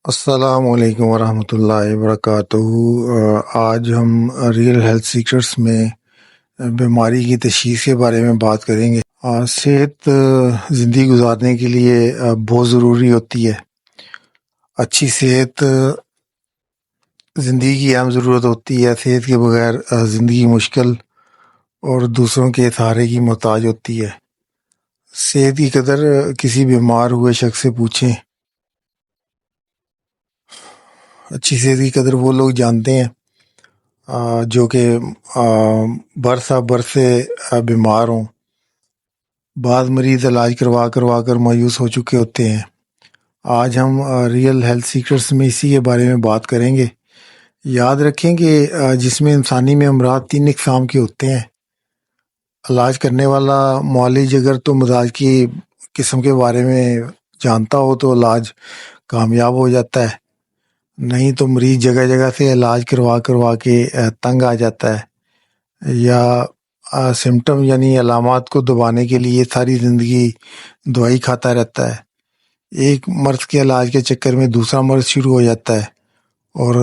السلام علیکم ورحمۃ اللہ وبرکاتہ۔ آج ہم ریئل ہیلتھ سیکرٹس میں بیماری کی تشخیص کے بارے میں بات کریں گے۔ صحت زندگی گزارنے کے لیے بہت ضروری ہوتی ہے۔ اچھی صحت زندگی کی اہم ضرورت ہوتی ہے۔ صحت کے بغیر زندگی مشکل اور دوسروں کے سہارے کی محتاج ہوتی ہے۔ صحت کی قدر کسی بیمار ہوئے شخص سے پوچھیں۔ اچھی صحت کی قدر وہ لوگ جانتے ہیں جو کہ برس سے بیمار ہوں۔ بعض مریض علاج کروا کر مایوس ہو چکے ہوتے ہیں۔ آج ہم ریئل ہیلتھ سیکرٹس میں اسی کے بارے میں بات کریں گے۔ یاد رکھیں کہ جسم انسانی میں امراض 3 اقسام کے ہوتے ہیں۔ علاج کرنے والا معالج اگر تو مزاج کی قسم کے بارے میں جانتا ہو تو علاج کامیاب ہو جاتا ہے، نہیں تو مریض جگہ جگہ سے علاج کروا کے تنگ آ جاتا ہے، یا سمٹم یعنی علامات کو دبانے کے لیے ساری زندگی دوائی کھاتا رہتا ہے۔ ایک مرض کے علاج کے چکر میں دوسرا مرض شروع ہو جاتا ہے اور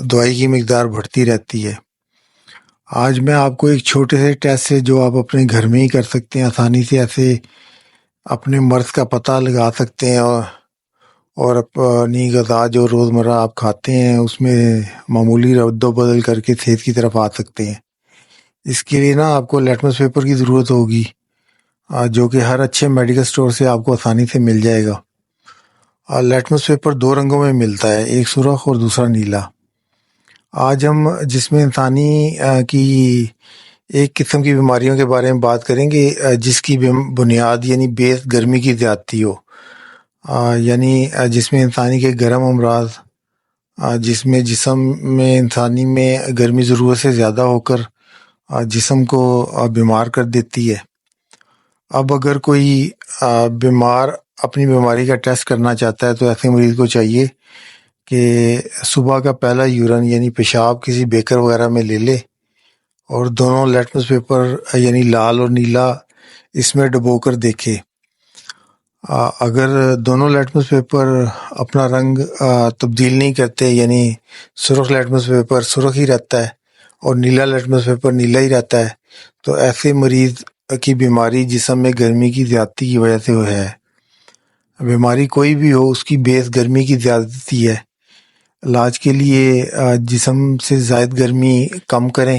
دوائی کی مقدار بڑھتی رہتی ہے۔ آج میں آپ کو ایک چھوٹے سے ٹیسٹ سے جو آپ اپنے گھر میں ہی کر سکتے ہیں، آسانی سے ایسے اپنے مرض کا پتہ لگا سکتے ہیں اور اپنی غذا جو روزمرہ آپ کھاتے ہیں اس میں معمولی رد و بدل کر کے صحت کی طرف آ سکتے ہیں۔ اس کے لیے آپ کو لیٹمس پیپر کی ضرورت ہوگی، جو کہ ہر اچھے میڈیکل سٹور سے آپ کو آسانی سے مل جائے گا۔ لیٹمس پیپر 2 رنگوں میں ملتا ہے، ایک سرخ اور دوسرا نیلا۔ آج ہم جسم انسانی کی ایک قسم کی بیماریوں کے بارے میں بات کریں گے جس کی بنیاد یعنی بیس گرمی کی زیادتی ہو، یعنی جسم انسانی کے گرم امراض جس میں جسم میں انسانی میں گرمی ضرورت سے زیادہ ہو کر جسم کو بیمار کر دیتی ہے۔ اب اگر کوئی بیمار اپنی بیماری کا ٹیسٹ کرنا چاہتا ہے تو ایسے مریض کو چاہیے کہ صبح کا پہلا یورین یعنی پیشاب کسی بیکر وغیرہ میں لے لے اور دونوں لیٹمس پیپر یعنی لال اور نیلا اس میں ڈبو کر دیکھے۔ اگر دونوں لیٹمس پیپر اپنا رنگ تبدیل نہیں کرتے، یعنی سرخ لیٹمس پیپر سرخ ہی رہتا ہے اور نیلا لیٹمس پیپر نیلا ہی رہتا ہے، تو ایسے مریض کی بیماری جسم میں گرمی کی زیادتی کی وجہ سے ہے۔ بیماری کوئی بھی ہو، اس کی بیس گرمی کی زیادتی ہے۔ علاج کے لیے جسم سے زائد گرمی کم کریں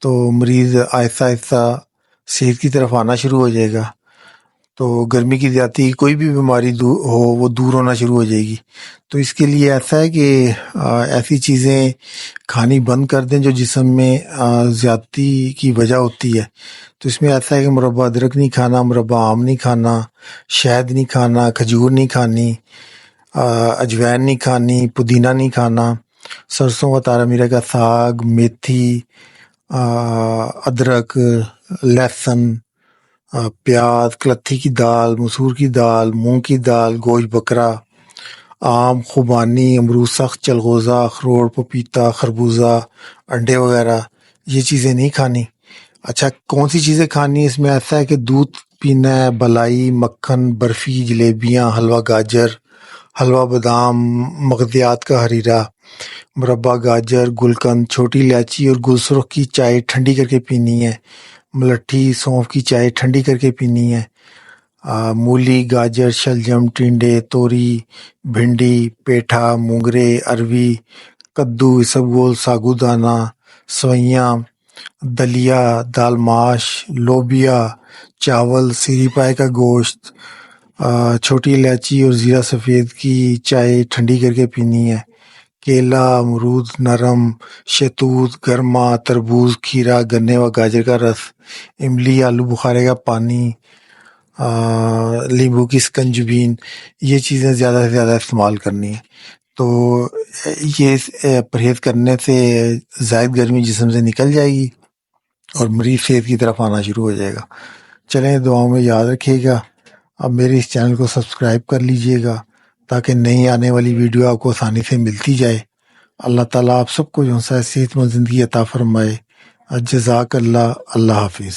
تو مریض آہستہ آہستہ صحت کی طرف آنا شروع ہو جائے گا۔ تو گرمی کی زیادتی کوئی بھی بیماری ہو وہ دور ہونا شروع ہو جائے گی۔ تو اس کے لیے ایسا ہے کہ ایسی چیزیں کھانی بند کر دیں جو جسم میں زیادتی کی وجہ ہوتی ہے۔ تو اس میں ایسا ہے کہ مربع ادرک نہیں کھانا، مربع آم نہیں کھانا، شہد نہیں کھانا، کھجور نہیں کھانی، اجوائن نہیں کھانی، پودینہ نہیں کھانا، سرسوں و تارا میرا کا ساگ، میتھی، ادرک، لہسن، پیاز، کلتھی کی دال، مسور کی دال، مونگ کی دال، گوشت بکرا، آم، خوبانی، امرود سخت، چلغوزہ، اخروٹ، پپیتا، خربوزہ، انڈے وغیرہ یہ چیزیں نہیں کھانی۔ اچھا، کون سی چیزیں کھانی؟ اس میں ایسا ہے کہ دودھ پینا ہے، بلائی، مکھن، برفی، جلیبیاں، حلوہ گاجر، حلوہ بادام، مغزیات کا حریرہ، مربع گاجر، گلقند، چھوٹی الائچی اور گل سرخ کی چائے ٹھنڈی کر کے پینی ہے، ملٹھی، سونف کی چائے ٹھنڈی کر کے پینی ہے، مولی، گاجر، شلجم، ٹینڈے، توری، بھنڈی، پیٹھا، مونگرے، اروی، کدو، اسبگول، ساگو دانہ، سوئیاں، دلیا، دال ماش، لوبیا، چاول، سیری پائے کا گوشت، چھوٹی الائچی اور زیرہ سفید کی چائے ٹھنڈی کر کے پینی ہے، کیلا، امرود نرم، شہتوت، گرما، تربوز، کھیرا، گنے و گاجر کا رس، املی، آلو بخارے کا پانی، لیمبو کی سکنجبین، یہ چیزیں زیادہ سے زیادہ استعمال کرنی ہیں۔ تو یہ پرہیز کرنے سے زائد گرمی جسم سے نکل جائے گی اور مریض صحت کی طرف آنا شروع ہو جائے گا۔ چلیں، دعاؤں میں یاد رکھیے گا۔ اب میرے اس چینل کو سبسکرائب کر لیجئے گا تاکہ نئی آنے والی ویڈیو آپ کو آسانی سے ملتی جائے۔ اللہ تعالیٰ آپ سب کو جو ہے صحت مند زندگی عطا فرمائے۔ جزاک اللہ۔ اللہ حافظ۔